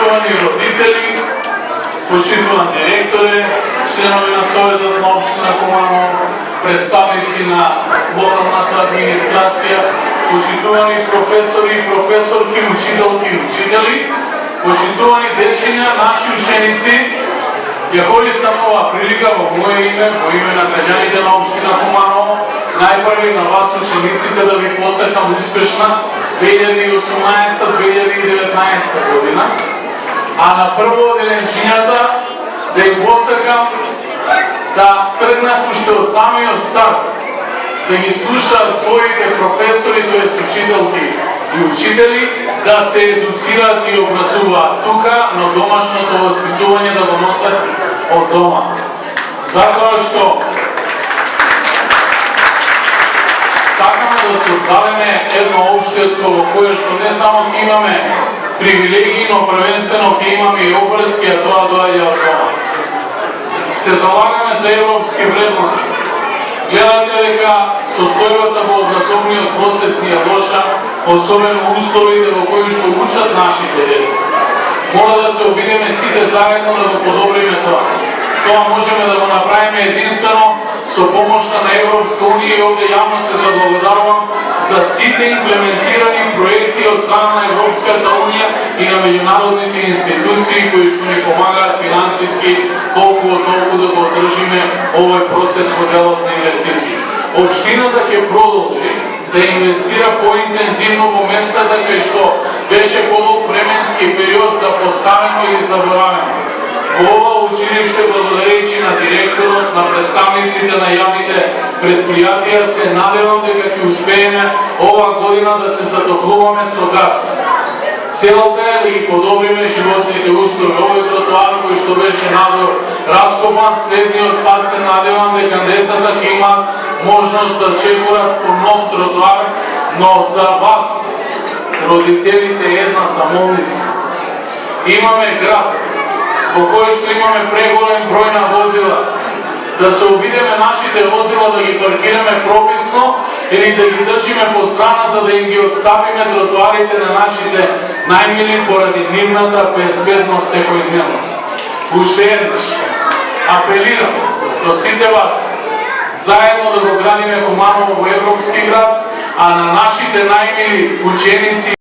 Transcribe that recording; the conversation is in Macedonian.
Почитувани родители, почитуван директоре, членови на Советот на општина Куманово, представници на локалната администрација, почитувани професори, професорки, учителки и учители, почитувани дечиња, наши ученици, ја користам оваа прилика во моје име, во име на граѓаните на општина Куманово, најпрви на вас учениците да ви посакам успешна 2018-2019 година, а на прво одделенчињата да им посакам да тргнат уште од самиот старт, да ги слушаат своите професори, тоест учителки и учители, да се едуцираат и образуваат тука, но домашното воспитување да го носат од дома. Затоа што сакаме да создадеме едно општество во кое што не само ќе имаме привилегии, но првенствено ќе имаме и обврски, а тоа доаѓа од дома. Се залагаме за европски вредности. Гледате дека состојбата во образовниот процес ни е лоша, особено условите во кои што учат нашите деца. Мора да се обидеме сите заедно да го подобриме тоа. Тоа можеме да го направиме единствено со помошта на Европска унија и овде јавно се заблагодарувам за сите имплементирани проекти од страна на Европската унија и на меѓународните институции кои што ни помагаат финансиски толку да го одржиме овој процес во делот на инвестиции. Општината ќе продолжи да инвестира поинтензивно во местата кај што беше подолг временски период запоставено или заборавено. Во ова училиште, благодарејќи на директорот, на представниците на јавните предпријатија, се надевам дека ќе успееме ова година да се задоволуваме со газ. Целта е да ги подобриме животните услови. Овој тротоар кој што беше надвор раскопан, следниот пат се надевам дека децата ќе имаат можност да чекорат по нов тротоар, но за вас, родителите, една замолница. Имаме град во кој што имаме преголем број на возила, да се обидеме нашите возила да ги паркираме прописно или да ги држиме по страна за да им ги оставиме тротоарите на нашите најмили поради нивната безбедност секојдневно. Уште еднаш апелирам до сите вас заедно да го градиме Куманово во европски град, а на нашите најмили ученици